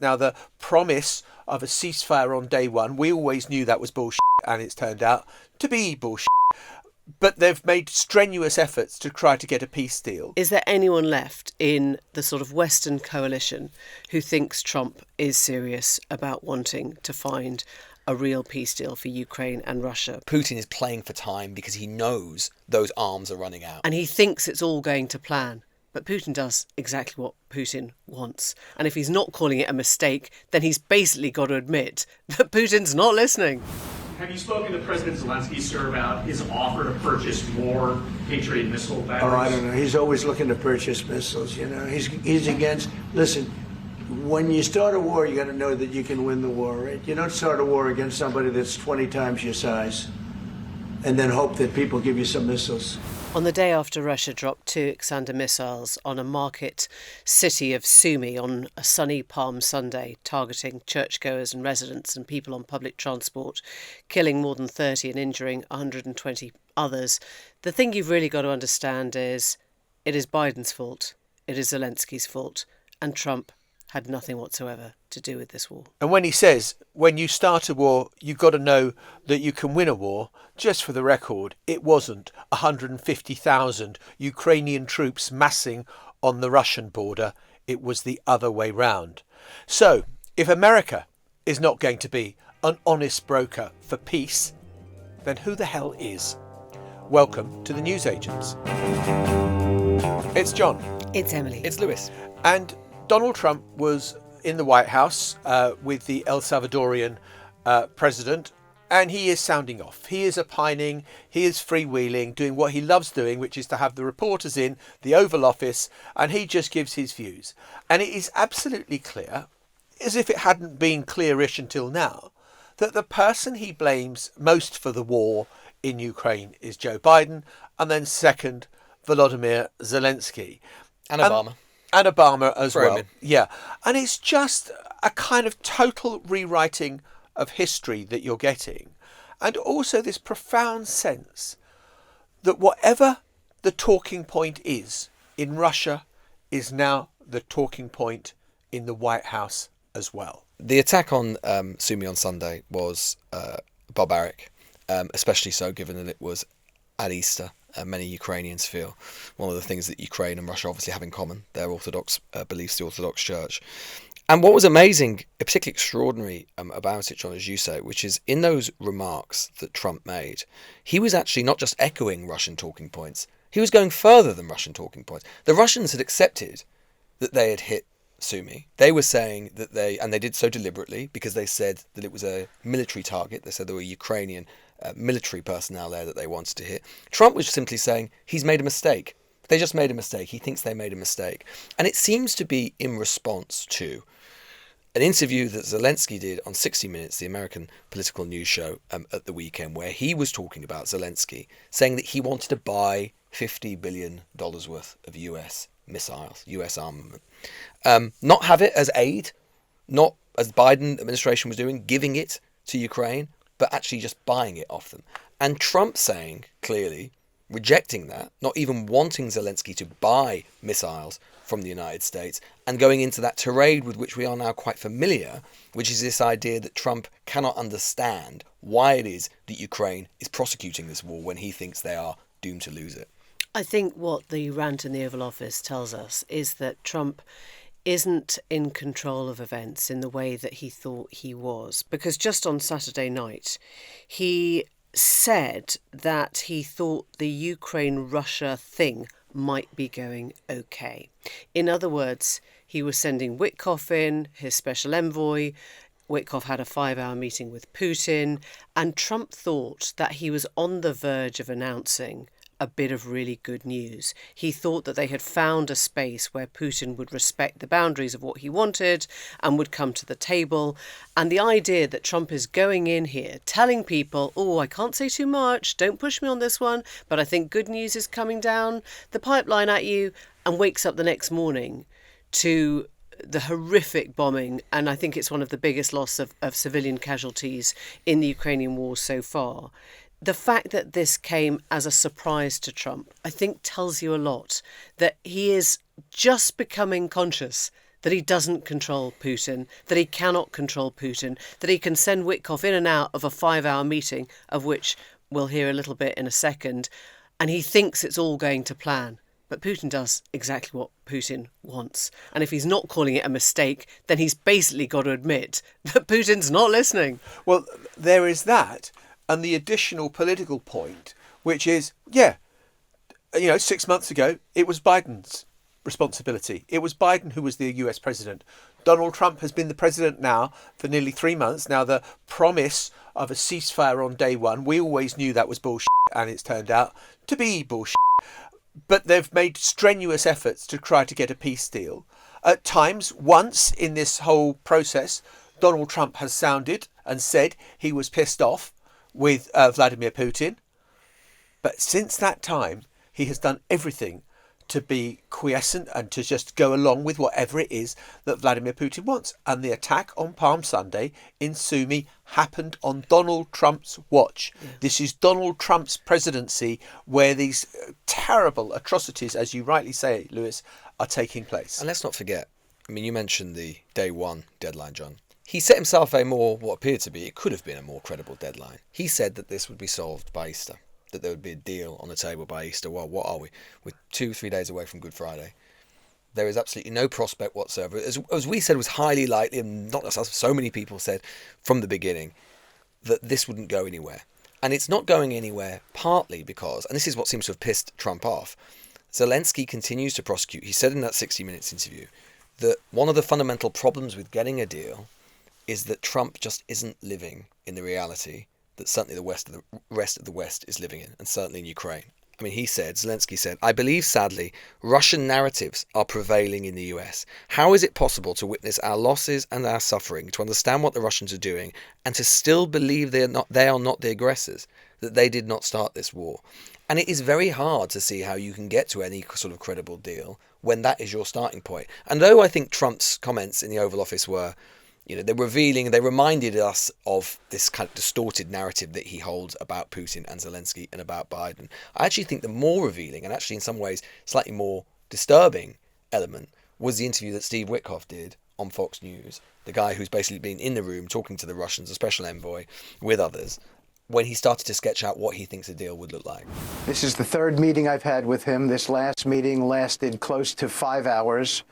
Now, the promise of a ceasefire on day one, we always knew that was bullshit, and it's turned out to be bullshit. But they've made strenuous efforts to try to get a peace deal. Is there anyone left in the sort of Western coalition who thinks Trump is serious about wanting to find a real peace deal for Ukraine and Russia? Putin is playing for time because he knows those arms are running out. And he thinks it's all going to plan. But Putin does exactly what Putin wants. And if he's not calling it a mistake, then he's basically got to admit that Putin's not listening. Have you spoken to President Zelensky, sir, about his offer to purchase more Patriot missile batteries? Oh, I don't know. He's always looking to purchase missiles, you know. He's against... Listen, when you start a war, you got to know that you can win the war, right? You don't start a war against somebody that's 20 times your size and then hope that people give you some missiles. On the day after Russia dropped 2 Iskander missiles on a market city of Sumy on a sunny Palm Sunday, targeting churchgoers and residents and people on public transport, killing more than 30 and injuring 120 others, the thing you've really got to understand is it is Biden's fault, it is Zelensky's fault, and Trump had nothing whatsoever to do with this war. And when he says, when you start a war, you've got to know that you can win a war, just for the record, it wasn't 150,000 Ukrainian troops massing on the Russian border. It was the other way round. So, if America is not going to be an honest broker for peace, then who the hell is? Welcome to the News Agents. It's John. It's Emily. It's Lewis. And Donald Trump was in the White House with the El Salvadorian president, and he is sounding off. He is opining, he is freewheeling, doing what he loves doing, which is to have the reporters in the Oval Office, and he just gives his views. And it is absolutely clear, as if it hadn't been clearish until now, that the person he blames most for the war in Ukraine is Joe Biden, and then second, Volodymyr Zelensky. And Obama. And Obama as Throw him well. in. Yeah. And it's just a kind of total rewriting of history that you're getting. And also this profound sense that whatever the talking point is in Russia is now the talking point in the White House as well. The attack on Sumy on Sunday was barbaric, especially so given that it was at Easter. Many Ukrainians feel one of the things that Ukraine and Russia obviously have in common, their Orthodox beliefs, the Orthodox Church. And what was amazing, particularly extraordinary about it, John, as you say, which is in those remarks that Trump made, he was actually not just echoing Russian talking points, he was going further than Russian talking points. The Russians had accepted that they had hit Sumy. They were saying that and they did so deliberately because they said that it was a military target. They said there were Ukrainian military personnel there that they wanted to hit. Trump was simply saying he's made a mistake. They just made a mistake. He thinks they made a mistake. And it seems to be in response to an interview that Zelensky did on 60 Minutes, the American political news show at the weekend, where he was talking about Zelensky, saying that he wanted to buy $50 billion worth of US missiles, US armament. Not have it as aid, not as Biden administration was doing, giving it to Ukraine, but actually just buying it off them. And Trump saying, clearly, rejecting that, not even wanting Zelensky to buy missiles from the United States, and going into that tirade with which we are now quite familiar, which is this idea that Trump cannot understand why it is that Ukraine is prosecuting this war when he thinks they are doomed to lose it. I think what the rant in the Oval Office tells us is that Trump isn't in control of events in the way that he thought he was. Because just on Saturday night, he said that he thought the Ukraine-Russia thing might be going okay. In other words, he was sending Witkoff in, his special envoy. Witkoff had a 5-hour meeting with Putin, and Trump thought that he was on the verge of announcing a bit of really good news. He thought that they had found a space where Putin would respect the boundaries of what he wanted and would come to the table. And the idea that Trump is going in here telling people, oh, I can't say too much, don't push me on this one, but I think good news is coming down the pipeline at you, and wakes up the next morning to the horrific bombing, and I think it's one of the biggest loss of civilian casualties in the Ukrainian war so far. The fact that this came as a surprise to Trump, I think tells you a lot, that he is just becoming conscious that he doesn't control Putin, that he cannot control Putin, that he can send Witkoff in and out of a 5-hour meeting, of which we'll hear a little bit in a second, and he thinks it's all going to plan. But Putin does exactly what Putin wants. And if he's not calling it a mistake, then he's basically got to admit that Putin's not listening. Well, there is that. And the additional political point, which is, 6 months ago, it was Biden's responsibility. It was Biden who was the US president. Donald Trump has been the president now for nearly 3 months. Now, the promise of a ceasefire on day one, we always knew that was bullshit, and it's turned out to be bullshit. But they've made strenuous efforts to try to get a peace deal. At times, once in this whole process, Donald Trump has sounded and said he was pissed off with Vladimir Putin. But since that time, he has done everything to be quiescent and to just go along with whatever it is that Vladimir Putin wants. And the attack on Palm Sunday in Sumy happened on Donald Trump's watch. Yeah. This is Donald Trump's presidency where these terrible atrocities, as you rightly say, Lewis, are taking place. And let's not forget, you mentioned the day one deadline, John. He set himself what appeared to be, it could have been a more credible deadline. He said that this would be solved by Easter, that there would be a deal on the table by Easter. Well, what are we? We're 2-3 days away from Good Friday. There is absolutely no prospect whatsoever. As we said, it was highly likely, and not as so many people said from the beginning, that this wouldn't go anywhere. And it's not going anywhere partly because, and this is what seems to have pissed Trump off, Zelensky continues to prosecute. He said in that 60 Minutes interview that one of the fundamental problems with getting a deal is that Trump just isn't living in the reality that certainly the rest of the West is living in, and certainly in Ukraine. Zelensky said, I believe, sadly, Russian narratives are prevailing in the US. How is it possible to witness our losses and our suffering, to understand what the Russians are doing, and to still believe they are not the aggressors, that they did not start this war? And it is very hard to see how you can get to any sort of credible deal when that is your starting point. And though I think Trump's comments in the Oval Office were, they're revealing, they reminded us of this kind of distorted narrative that he holds about Putin and Zelensky and about Biden. I actually think the more revealing and actually in some ways slightly more disturbing element was the interview that Steve Witkoff did on Fox News, the guy who's basically been in the room talking to the Russians, a special envoy, with others, when he started to sketch out what he thinks a deal would look like. This is the third meeting I've had with him. This last meeting lasted close to 5 hours.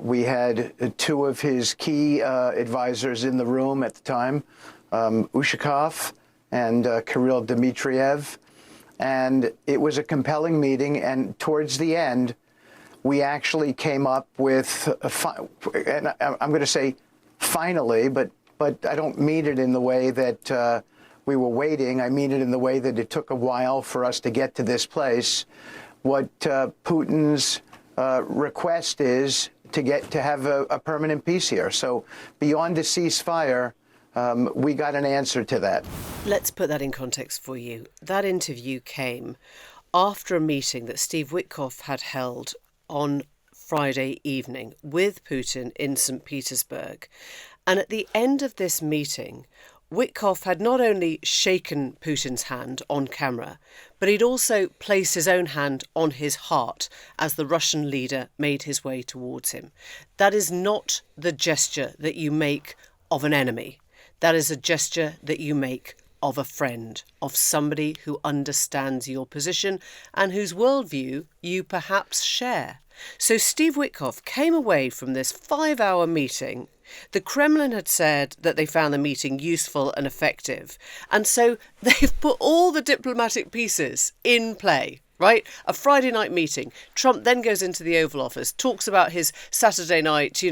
We had two of his key advisors in the room at the time, Ushakov and Kirill Dmitriev. And it was a compelling meeting. And towards the end, we actually came up with, and I'm going to say finally, but I don't mean it in the way that we were waiting. I mean it in the way that it took a while for us to get to this place. What Putin's request is to have a permanent peace here. So beyond a ceasefire, we got an answer to that. Let's put that in context for you. That interview came after a meeting that Steve Witkoff had held on Friday evening with Putin in St. Petersburg. And at the end of this meeting, Witkoff had not only shaken Putin's hand on camera, but he'd also placed his own hand on his heart as the Russian leader made his way towards him. That is not the gesture that you make of an enemy. That is a gesture that you make of a friend, of somebody who understands your position and whose worldview you perhaps share. So Steve Witkoff came away from this 5-hour meeting. The Kremlin had said that they found the meeting useful and effective. And so they've put all the diplomatic pieces in play, right? A Friday night meeting. Trump then goes into the Oval Office, talks about his Saturday night,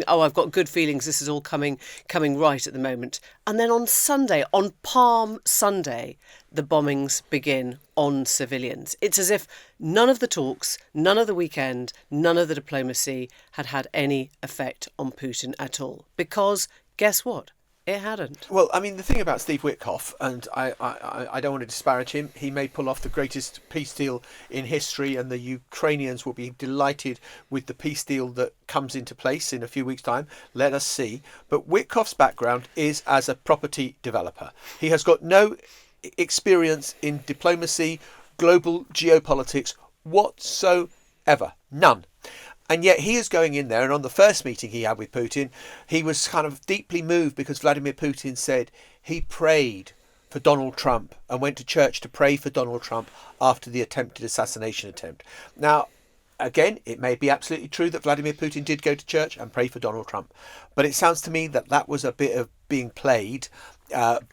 I've got good feelings, this is all coming right at the moment. And then on Sunday, on Palm Sunday, the bombings begin on civilians. It's as if none of the talks, none of the weekend, none of the diplomacy had any effect on Putin at all. Because guess what? It hadn't. Well, the thing about Steve Witkoff, and I don't want to disparage him, he may pull off the greatest peace deal in history, and the Ukrainians will be delighted with the peace deal that comes into place in a few weeks' time. Let us see. But Witkoff's background is as a property developer. He has got no experience in diplomacy, global geopolitics whatsoever. None. And yet he is going in there, and on the first meeting he had with Putin, he was kind of deeply moved because Vladimir Putin said he prayed for Donald Trump and went to church to pray for Donald Trump after the attempted assassination attempt. Now, again, it may be absolutely true that Vladimir Putin did go to church and pray for Donald Trump, but it sounds to me that that was a bit of being played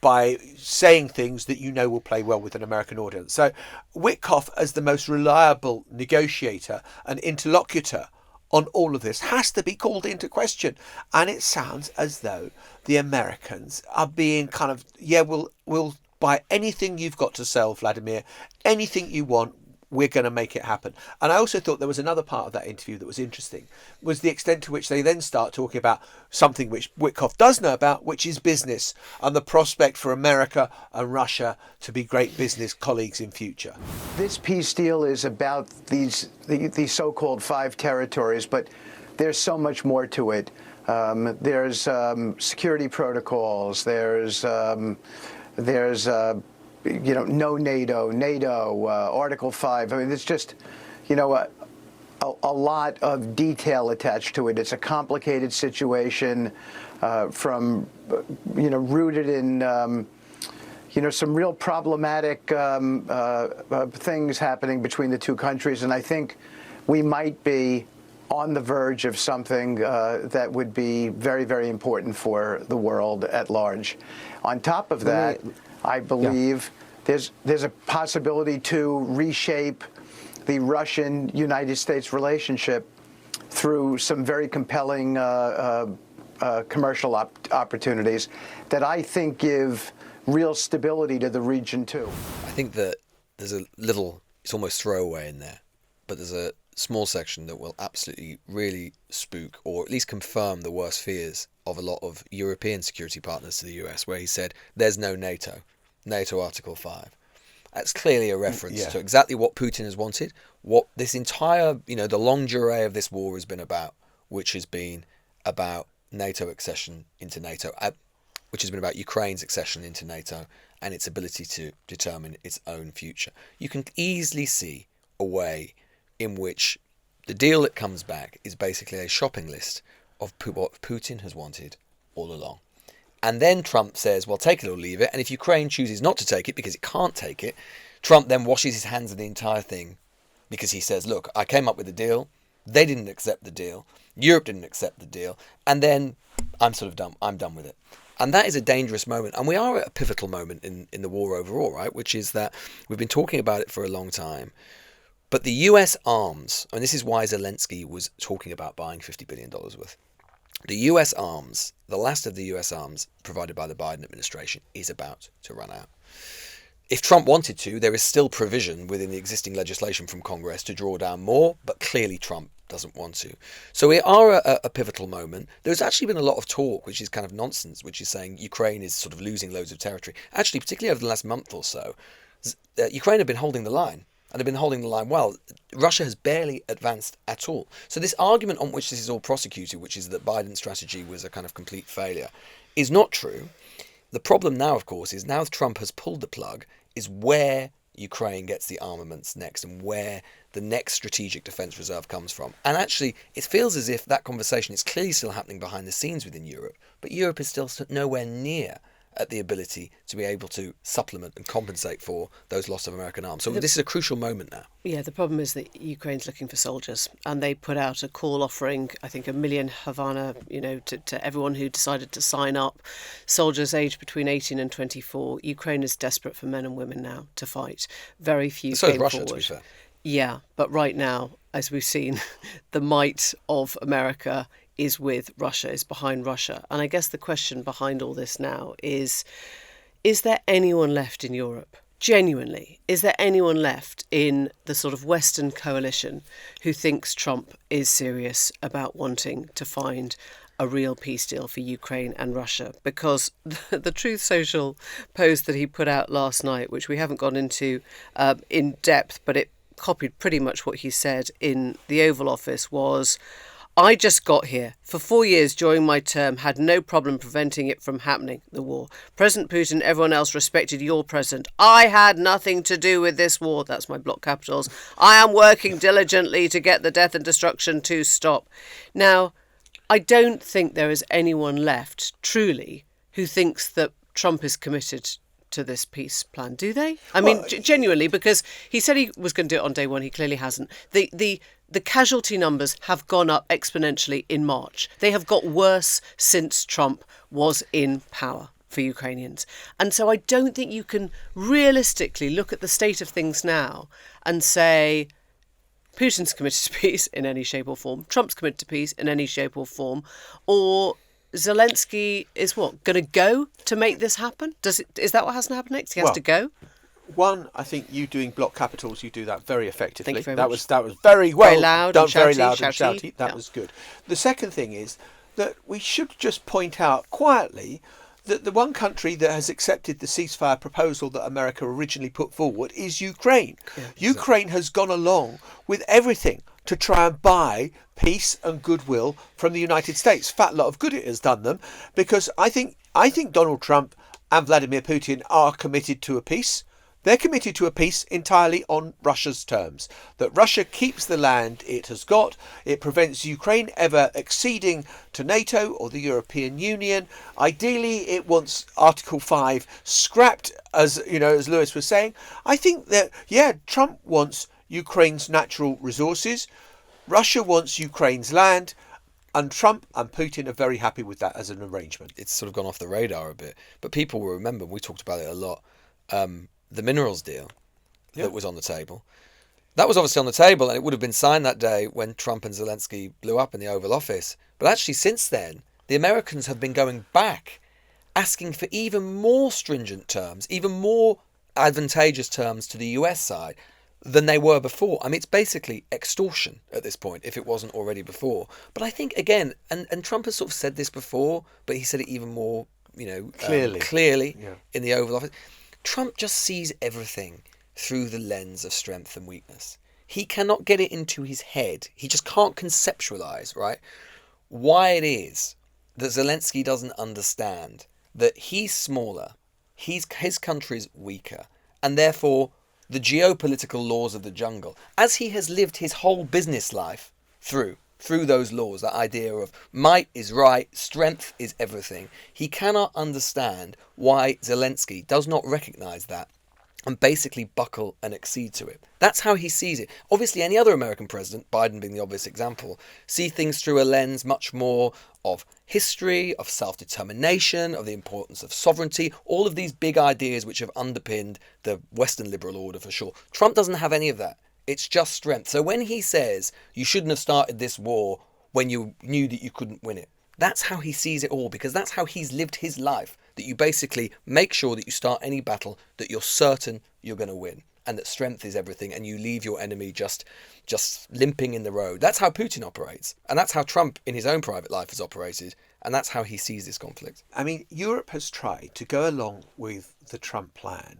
by saying things that you know will play well with an American audience. So Witkoff, as the most reliable negotiator and interlocutor on all of this, has to be called into question. And it sounds as though the Americans are being kind of, yeah, we'll buy anything you've got to sell, Vladimir, anything you want, we're going to make it happen. And I also thought there was another part of that interview that was interesting, was the extent to which they then start talking about something which Witkoff does know about, which is business and the prospect for America and Russia to be great business colleagues in future. This peace deal is about these so-called 5 territories, but there's so much more to it. There's security protocols. There's no NATO, Article 5. I mean, it's just, a lot of detail attached to it. It's a complicated situation rooted in, some real problematic things happening between the two countries. And I think we might be on the verge of something that would be very, very important for the world at large. On top of that, I believe there's a possibility to reshape the Russian-United States relationship through some very compelling commercial opportunities that I think give real stability to the region too. I think that there's a little, it's almost throwaway in there, but there's a small section that will absolutely really spook or at least confirm the worst fears of a lot of European security partners to the US, where he said there's no NATO Article 5. That's clearly a reference to exactly what Putin has wanted, what this entire, the longue durée of this war has been about, which has been about NATO accession into NATO, which has been about Ukraine's accession into NATO and its ability to determine its own future. You can easily see a way in which the deal that comes back is basically a shopping list of what Putin has wanted all along. And then Trump says, well, take it or leave it. And if Ukraine chooses not to take it because it can't take it, Trump then washes his hands of the entire thing because he says, look, I came up with a deal. They didn't accept the deal. Europe didn't accept the deal. And then I'm sort of done. I'm done with it. And that is a dangerous moment. And we are at a pivotal moment in the war overall, right? Which is that we've been talking about it for a long time. But the US arms, and this is why Zelensky was talking about buying $50 billion worth. The US arms, the last of the US arms provided by the Biden administration, is about to run out. If Trump wanted to, there is still provision within the existing legislation from Congress to draw down more, but clearly Trump doesn't want to. So we are at a pivotal moment. There's actually been a lot of talk, which is kind of nonsense, which is saying Ukraine is sort of losing loads of territory. Actually, particularly over the last month or so, Ukraine have been holding the line. And they've been holding the line well. Russia has barely advanced at all. So this argument on which this is all prosecuted, which is that Biden's strategy was a kind of complete failure, is not true. The problem now, of course, is now Trump has pulled the plug, is where Ukraine gets the armaments next and where the next strategic defence reserve comes from. And actually, it feels as if that conversation is clearly still happening behind the scenes within Europe, but Europe is still nowhere near at the ability to be able to supplement and compensate for those loss of American arms. So this is a crucial moment now. Yeah, the problem is that Ukraine's looking for soldiers, and they put out a call offering, I think, 1 million Havana, to everyone who decided to sign up. Soldiers aged between 18 and 24. Ukraine is desperate for men and women now to fight. Very few so came is Russia, forward. to be fair. Yeah, but right now, as we've seen, the might of America is with Russia, is behind Russia. And I guess the question behind all this now is there anyone left in Europe? Genuinely, is there anyone left in the sort of Western coalition who thinks Trump is serious about wanting to find a real peace deal for Ukraine and Russia? Because the Truth Social post that he put out last night, which we haven't gone into in depth, but it copied pretty much what he said in the Oval Office, was, I just got here. For 4 years during my term, had no problem preventing it from happening, the war. President Putin, everyone else respected your president. I had nothing to do with this war. That's my block capitals. I am working diligently to get the death and destruction to stop. Now, I don't think there is anyone left, truly, who thinks that Trump is committed to this peace plan, do they? I mean, genuinely, because he said he was going to do it on day one. He clearly hasn't. The casualty numbers have gone up exponentially in March. They have got worse since Trump was in power for Ukrainians. And so I don't think you can realistically look at the state of things now and say Putin's committed to peace in any shape or form, Trump's committed to peace in any shape or form, or Zelensky is going to go to make this happen? Is that what has to happen next? He has to go? One, I think you doing block capitals, you do that very effectively. Thank you very that much. was very well very loud done, and shouty, very loud and shouty. shouty. That was good. The second thing is that we should just point out quietly that the one country that has accepted the ceasefire proposal that America originally put forward is Ukraine. Yeah, Ukraine has gone along with everything to try and buy peace and goodwill from the United States. Fat lot of good it has done them, because I think Donald Trump and Vladimir Putin are committed to a peace. They're committed to a peace entirely on Russia's terms, that Russia keeps the land it has got. It prevents Ukraine ever acceding to NATO or the European Union. Ideally, it wants Article 5 scrapped, as Lewis was saying. I think that, Trump wants Ukraine's natural resources. Russia wants Ukraine's land. And Trump and Putin are very happy with that as an arrangement. It's sort of gone off the radar a bit. But people will remember, we talked about it a lot, the minerals deal that was on the table. That was obviously on the table, and it would have been signed that day when Trump and Zelensky blew up in the Oval Office. But actually, since then, the Americans have been going back, asking for even more stringent terms, even more advantageous terms to the US side than they were before. I mean, it's basically extortion at this point, if it wasn't already before. But I think, again, and Trump has sort of said this before, but he said it even more, clearly in the Oval Office. Trump just sees everything through the lens of strength and weakness. He cannot get it into his head. He just can't conceptualize, right, why it is that Zelensky doesn't understand that he's smaller, his country's weaker, and therefore the geopolitical laws of the jungle, as he has lived his whole business life through those laws, that idea of might is right, strength is everything. He cannot understand why Zelensky does not recognize that and basically buckle and accede to it. That's how he sees it. Obviously, any other American president, Biden being the obvious example, see things through a lens much more of history, of self-determination, of the importance of sovereignty, all of these big ideas which have underpinned the Western liberal order for sure. Trump doesn't have any of that. It's just strength. So when he says you shouldn't have started this war when you knew that you couldn't win it, that's how he sees it all, because that's how he's lived his life, that you basically make sure that you start any battle that you're certain you're going to win, and that strength is everything, and you leave your enemy just limping in the road. That's how Putin operates, and that's how Trump in his own private life has operated, and that's how he sees this conflict. I mean, Europe has tried to go along with the Trump plan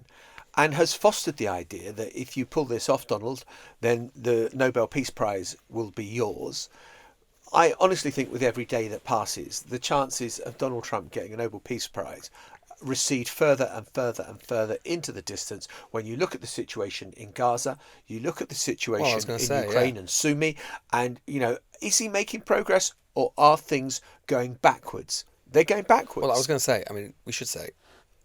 and has fostered the idea that if you pull this off, Donald, then the Nobel Peace Prize will be yours. I honestly think with every day that passes, the chances of Donald Trump getting a Nobel Peace Prize recede further and further and further into the distance when you look at the situation in Gaza, you look at the situation in Ukraine and Sumy, and, is he making progress, or are things going backwards? They're going backwards. Well, I was going to say, we should say,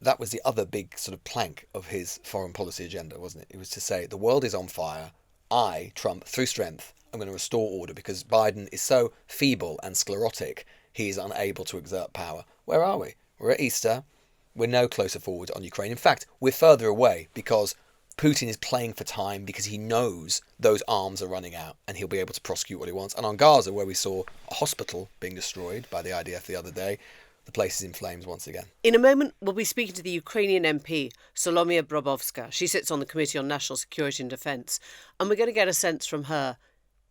that was the other big sort of plank of his foreign policy agenda, wasn't it? It was to say, the world is on fire. I, Trump, through strength, I'm going to restore order because Biden is so feeble and sclerotic, he is unable to exert power. Where are we? We're at Easter. We're no closer forward on Ukraine. In fact, we're further away because Putin is playing for time because he knows those arms are running out and he'll be able to prosecute what he wants. And on Gaza, where we saw a hospital being destroyed by the IDF the other day, the place is in flames once again. In a moment, we'll be speaking to the Ukrainian MP, Solomiia Bobrovska. She sits on the Committee on National Security and Defence, and we're going to get a sense from her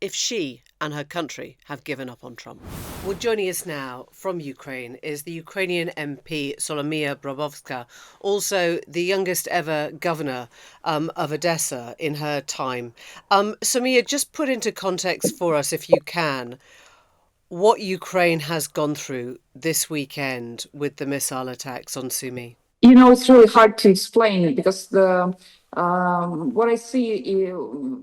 if she and her country have given up on Trump. Well, joining us now from Ukraine is the Ukrainian MP, Solomiia Bobrovska, also the youngest ever governor of Odessa in her time. Sumy, just put into context for us, if you can, what Ukraine has gone through this weekend with the missile attacks on Sumy? It's really hard to explain because the what I see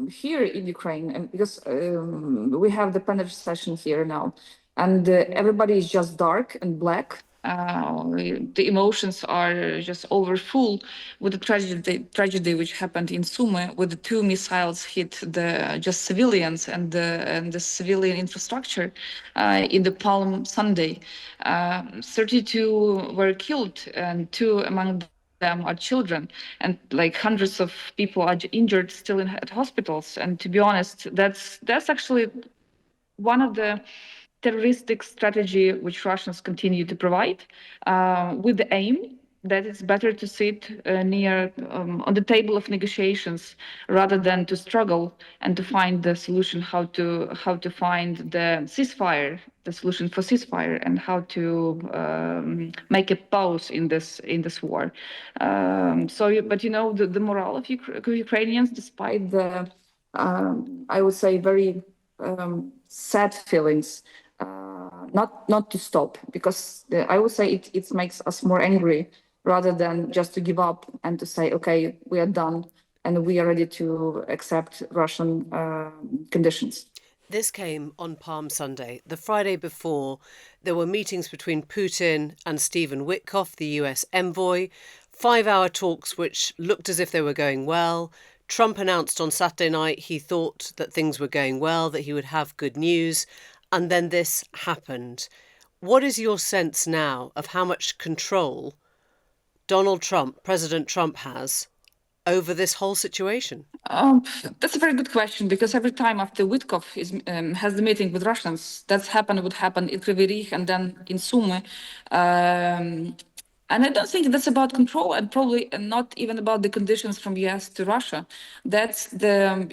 here in Ukraine, and because we have the plenary session here now, and everybody is just dark and black. The emotions are just overfull with the tragedy which happened in Sumy, with the two missiles hit the just civilians and the civilian infrastructure in the Palm Sunday. 32 were killed, and two among them are children, and like hundreds of people are injured still at hospitals. And to be honest, that's actually one of the terroristic strategy which Russians continue to provide, with the aim that it's better to sit near on the table of negotiations rather than to struggle and to find the solution, how to find the ceasefire, the solution for ceasefire, and how to make a pause in this war. But the morale of Ukrainians, despite the I would say very sad feelings, not to stop, because I would say it makes us more angry rather than just to give up and to say, okay, we are done and we are ready to accept Russian conditions. This came on Palm Sunday. The Friday before, there were meetings between Putin and Stephen Witkoff, the US envoy, 5-hour talks which looked as if they were going well. Trump announced on Saturday night he thought that things were going well, that he would have good news, and then this happened. What is your sense now of how much control Donald Trump, President Trump, has over this whole situation? That's a very good question, because every time after Witkoff has the meeting with Russians, would happen in Kryvyi Rih and then in Sumy. And I don't think that's about control, and probably not even about the conditions from US to Russia. That's when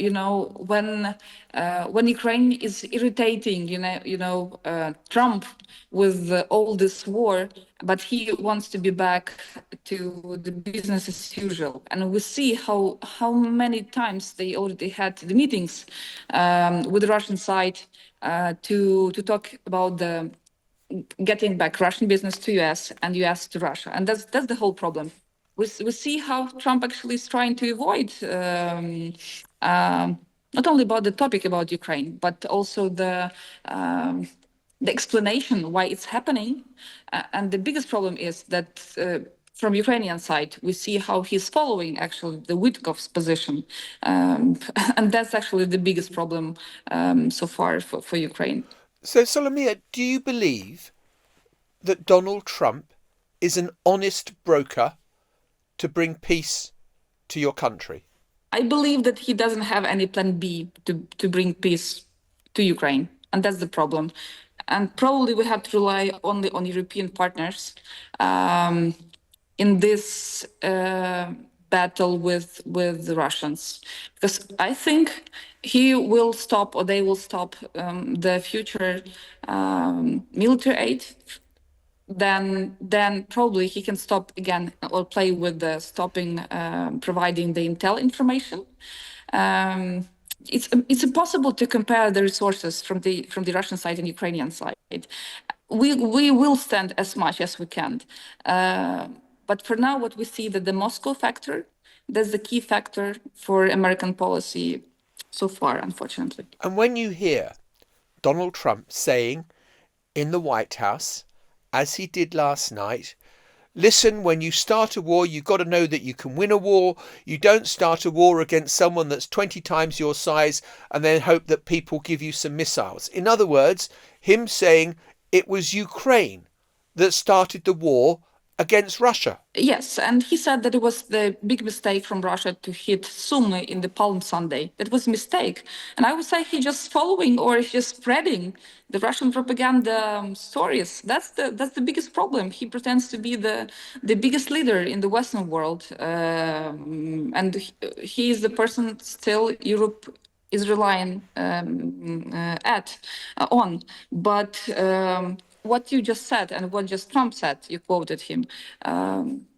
Ukraine is irritating, Trump with all this war, but he wants to be back to the business as usual. And we see how many times they already had the meetings with the Russian side to talk about the getting back Russian business to US and US to Russia. And that's the whole problem. We see how Trump actually is trying to avoid not only about the topic about Ukraine, but also the explanation why it's happening. And the biggest problem is that from Ukrainian side, we see how he's following actually the Witkoff's position. And that's actually the biggest problem so far for Ukraine. So, Solomia, do you believe that Donald Trump is an honest broker to bring peace to your country? I believe that he doesn't have any plan B to bring peace to Ukraine. And that's the problem. And probably we have to rely only on European partners in this battle with the Russians, because I think he will stop, or they will stop the future military aid. Then probably he can stop again or play with the stopping providing the intel information. It's impossible to compare the resources from the Russian side and Ukrainian side. We will stand as much as we can. But for now, what we see that the Moscow factor, that's the key factor for American policy so far, unfortunately. And when you hear Donald Trump saying in the White House, as he did last night, listen, when you start a war, you've got to know that you can win a war. You don't start a war against someone that's 20 times your size and then hope that people give you some missiles. In other words, him saying it was Ukraine that started the war against Russia. Yes, and he said that it was the big mistake from Russia to hit Sumy in the Palm Sunday. That was a mistake. And I would say he's just following or he's just spreading the Russian propaganda stories. That's the biggest problem. He pretends to be the biggest leader in the Western world. And he is the person still Europe is relying on. But what you just said and what just Trump said, you quoted him,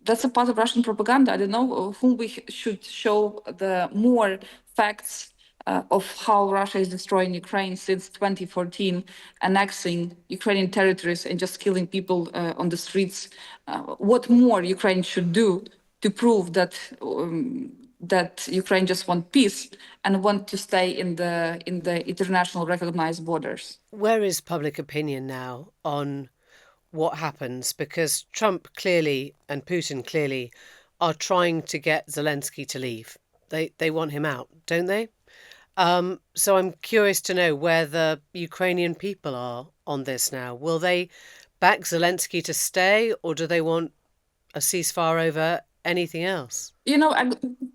that's a part of Russian propaganda. I don't know whom we should show the more facts of how Russia is destroying Ukraine since 2014, annexing Ukrainian territories and just killing people on the streets. What more Ukraine should do to prove that Ukraine just wants peace and want to stay in the international recognized borders. Where is public opinion now on what happens? Because Trump clearly and Putin clearly are trying to get Zelensky to leave. They want him out, don't they? So I'm curious to know where the Ukrainian people are on this now. Will they back Zelensky to stay, or do they want a ceasefire over anything else?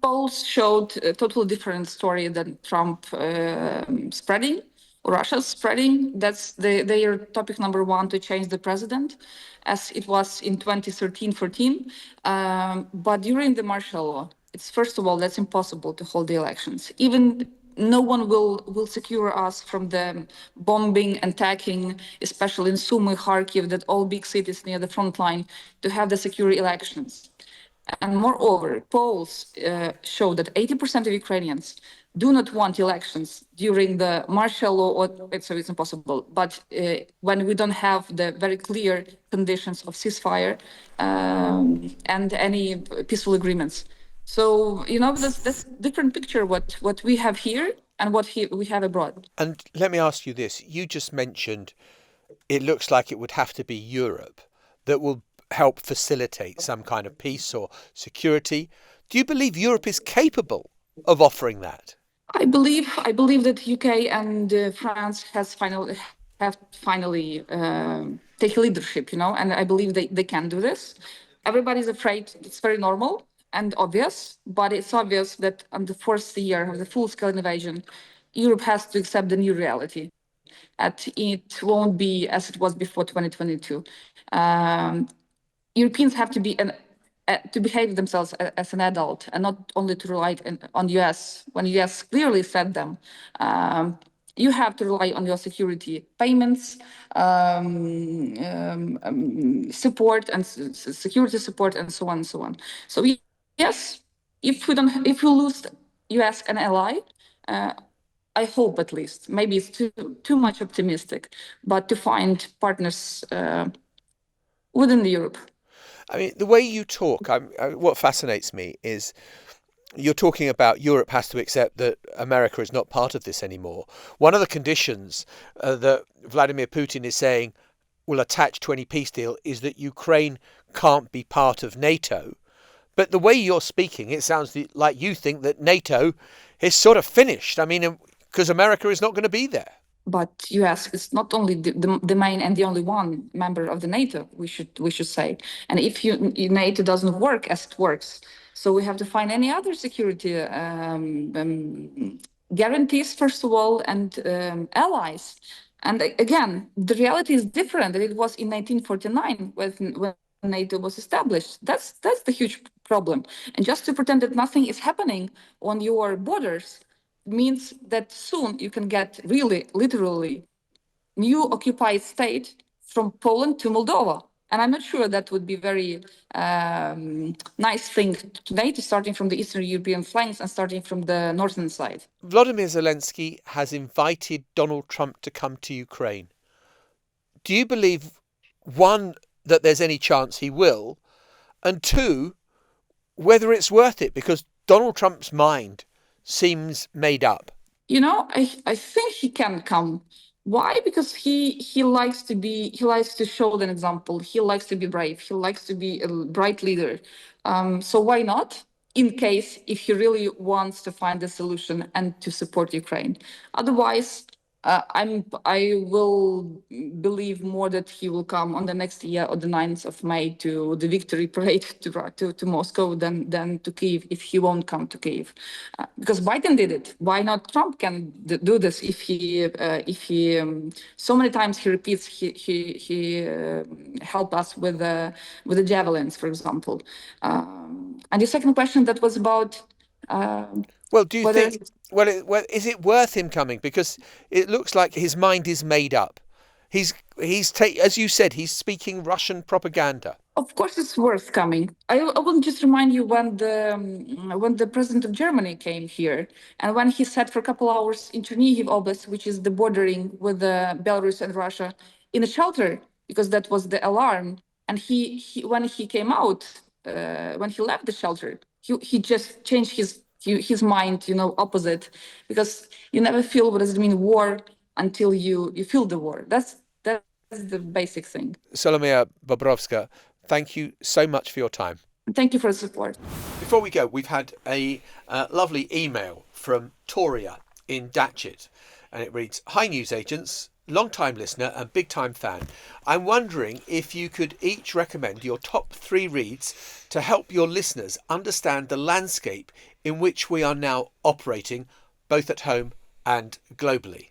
Polls showed a totally different story than Trump spreading. Russia's spreading. That's their topic number one, to change the president, as it was in 2013-14. But during the martial law, it's first of all, that's impossible to hold the elections. Even no one will secure us from the bombing and attacking, especially in Sumy, Kharkiv, that all big cities near the front line, to have the secure elections. And moreover, polls show that 80% of Ukrainians do not want elections during the martial law, so it's impossible. But when we don't have the very clear conditions of ceasefire and any peaceful agreements. So, that's different picture what we have here and what we have abroad. And let me ask you this. You just mentioned it looks like it would have to be Europe that will help facilitate some kind of peace or security. Do you believe Europe is capable of offering that? I believe that UK and France have finally taken leadership, and I believe they can do this. Everybody's afraid. It's very normal and obvious, but it's obvious that on the fourth year of the full-scale invasion, Europe has to accept the new reality. And it won't be as it was before 2022. Europeans have to behave themselves as an adult and not only to rely on US. When US clearly said them, you have to rely on your security payments, support and security support, and so on and so on. So yes, if we lose US an ally, I hope at least, maybe it's too much optimistic, but to find partners within Europe. I mean, the way you talk, what fascinates me is you're talking about Europe has to accept that America is not part of this anymore. One of the conditions that Vladimir Putin is saying will attach to any peace deal is that Ukraine can't be part of NATO. But the way you're speaking, it sounds like you think that NATO is sort of finished. I mean, because America is not going to be there. But US is not only the main and the only one member of the NATO, we should say. And if NATO doesn't work as it works, so we have to find any other security guarantees, first of all, and allies. And again, the reality is different than it was in 1949 when NATO was established. That's the huge problem. And just to pretend that nothing is happening on your borders means that soon you can get really, literally, new occupied state from Poland to Moldova. And I'm not sure that would be very nice thing to NATO, starting from the Eastern European flanks and starting from the northern side. Volodymyr Zelensky has invited Donald Trump to come to Ukraine. Do you believe, one, that there's any chance he will, and two, whether it's worth it? Because Donald Trump's mind seems made up. I think he can come. Why? Because he likes to show an example. He likes to be brave. He likes to be a bright leader. So why not? In case if he really wants to find a solution and to support Ukraine. Otherwise, I will believe more that he will come on the next year or the 9th of May to the victory parade to Moscow than to Kyiv if he won't come to Kyiv. Because Biden did it. Why not Trump can do this if he so many times he repeats he helped us with the javelins, for example. And the second question that was about. Well, do you think? Well, is it worth him coming? Because it looks like his mind is made up. As you said, he's speaking Russian propaganda. Of course, it's worth coming. I will just remind you when the president of Germany came here, and when he sat for a couple hours in Chernihiv Oblast, which is the bordering with Belarus and Russia, in a shelter because that was the alarm. And he when he came out, when he left the shelter, he just changed his mind, opposite, because you never feel what does it mean war until you feel the war. That's the basic thing. Solomia Bobrovska, thank you so much for your time. Thank you for the support. Before we go, we've had a lovely email from Toria in Datchet, and it reads, "Hi newsagents, long-time listener and big-time fan. I'm wondering if you could each recommend your top 3 reads to help your listeners understand the landscape in which we are now operating, both at home and globally."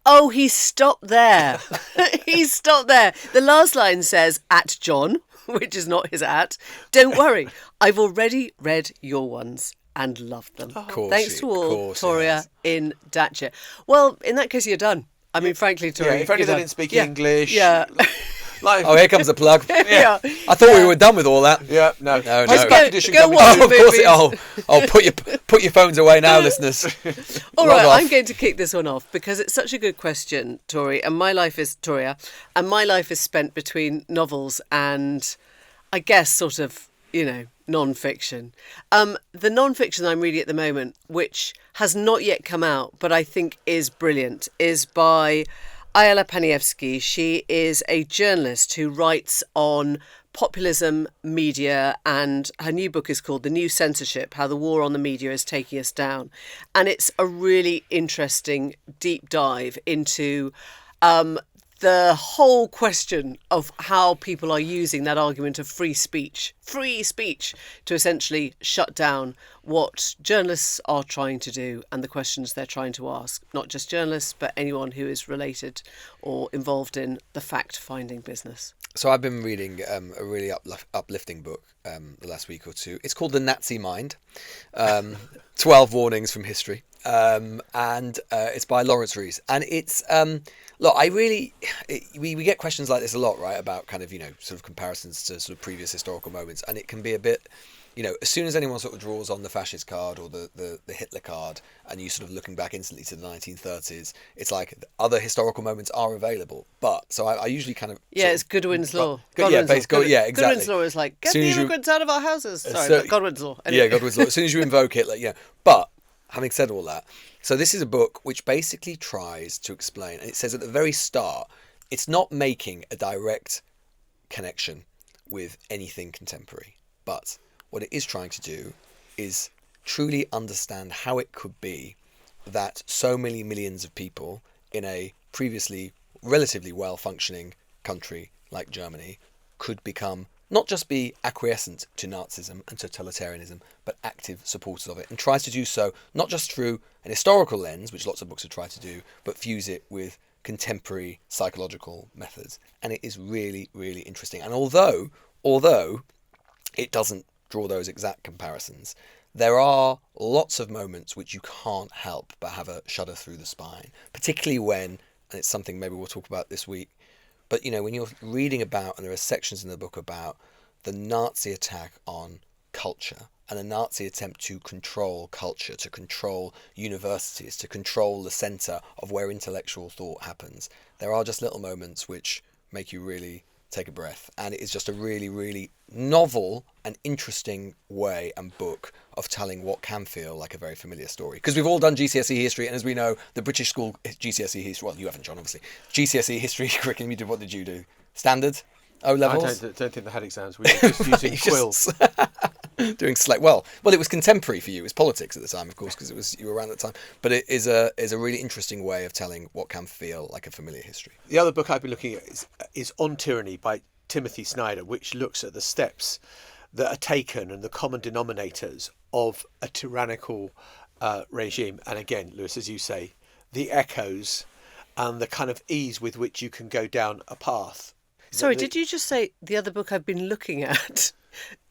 Oh, he stopped there. He stopped there. The last line says, "at Jon," which is not his at. Don't worry, I've already read your ones and loved them. Thanks to all, Toria in Datchet. Well, in that case, you're done. I mean, frankly, Toria. Yeah, if only they didn't speak English. Yeah. Oh, here comes the plug. Yeah. I thought we were done with all that. Yeah, no. No. Go watch Oh, of course. movies. Put your phones away now, listeners. All Log right, off. I'm going to kick this one off because it's such a good question, Toria, and my life is spent between novels and, I guess, sort of, non-fiction. The non-fiction I'm reading at the moment, which has not yet come out, but I think is brilliant, is by Ayala Paniewski. She is a journalist who writes on populism, media, and her new book is called The New Censorship, How the War on the Media is Taking Us Down. And it's a really interesting deep dive into the whole question of how people are using that argument of free speech to essentially shut down what journalists are trying to do and the questions they're trying to ask. Not just journalists, but anyone who is related or involved in the fact-finding business. So I've been reading a really uplifting book the last week or two. It's called The Nazi Mind, 12 Warnings from History. And it's by Lawrence Rees. And it's, look, we get questions like this a lot, right, about kind of, sort of comparisons to sort of previous historical moments. And it can be a bit, as soon as anyone sort of draws on the fascist card or the Hitler card and you sort of looking back instantly to the 1930s, it's like other historical moments are available. But, so I usually kind of... Yeah, it's Godwin's Law. Yeah, exactly. Godwin's Law is like, get the immigrants out of our houses. Sorry, Godwin's Law. Anyway. Yeah, Godwin's Law. As soon as you invoke it, but... Having said all that, so this is a book which basically tries to explain, and it says at the very start, it's not making a direct connection with anything contemporary, but what it is trying to do is truly understand how it could be that so many millions of people in a previously relatively well-functioning country like Germany could become not just be acquiescent to Nazism and totalitarianism, but active supporters of it, and tries to do so not just through an historical lens, which lots of books have tried to do, but fuse it with contemporary psychological methods. And it is really, really interesting. And although it doesn't draw those exact comparisons, there are lots of moments which you can't help but have a shudder through the spine, particularly when, and it's something maybe we'll talk about this week, but, when you're reading about, and there are sections in the book about the Nazi attack on culture and the Nazi attempt to control culture, to control universities, to control the centre of where intellectual thought happens, there are just little moments which make you really take a breath. And it is just a really, really novel and interesting way and book of telling what can feel like a very familiar story. Because we've all done GCSE history, and as we know, the British school GCSE history, well, you haven't, Jon, obviously. GCSE history curriculum, what did you do? Standard? O-levels? I don't think they had exams. We were just using quills. Doing well, it was contemporary for you. It was politics at the time, of course, because you were around at the time. But it is a really interesting way of telling what can feel like a familiar history. The other book I've been looking at is On Tyranny by Timothy Snyder, which looks at the steps that are taken and the common denominators of a tyrannical regime. And again, Lewis, as you say, the echoes and the kind of ease with which you can go down a path. Sorry, did you just say the other book I've been looking at?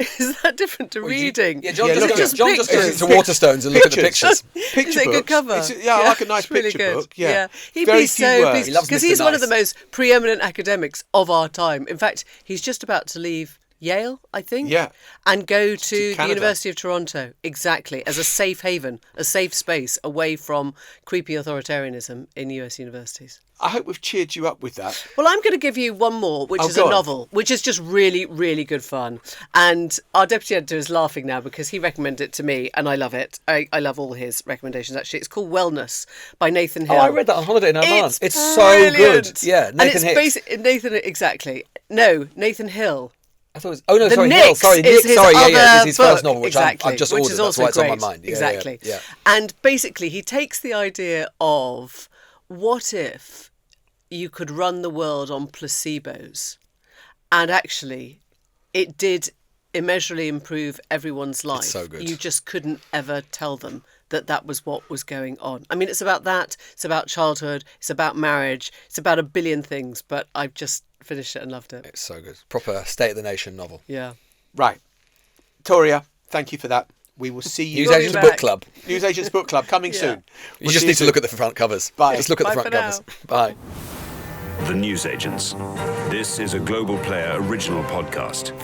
Is that different to reading? John just goes to Waterstones and look at the pictures. Picture Is it a good cover? I like a nice picture book. Yeah. He'd be so pleased because he's one of the most preeminent academics of our time. In fact, he's just about to leave Yale, I think. Yeah. And go to the Canada. University of Toronto, exactly, as a safe haven, a safe space away from creepy authoritarianism in US universities. I hope we've cheered you up with that. Well, I'm going to give you one more, which is go a on. novel, which is just really, really good fun. And our deputy editor is laughing now because he recommended it to me and I love it. I love all his recommendations, actually. It's called Wellness by Nathan Hill. Oh, I read that on holiday in Oman. It's so brilliant. good. Yeah, and Nathan it's Hicks. Nathan, exactly. No, Nathan Hill. I thought it was. Oh no, The sorry, Nix Hill. Sorry, is Nick. his Sorry, other it's his first book. novel, which Exactly, I've just which ordered. is That's also why it's on great. my mind. Yeah, Exactly. Yeah. And basically, he takes the idea of what if you could run the world on placebos, and actually, it did immeasurably improve everyone's life. so good. You just couldn't ever tell them that was what was going on. I mean, it's about that. It's about childhood. It's about marriage. It's about a billion things. But I've just finished it and loved it. It's so good. Proper State of the Nation novel. Yeah. Right. Toria, thank you for that. We will see you. Newsagents back. Book Club. Newsagents Book Club coming soon. You just need to look at the front covers. Bye. Just look at the Bye front for covers. now. Bye. The Newsagents. This is a Global Player original podcast.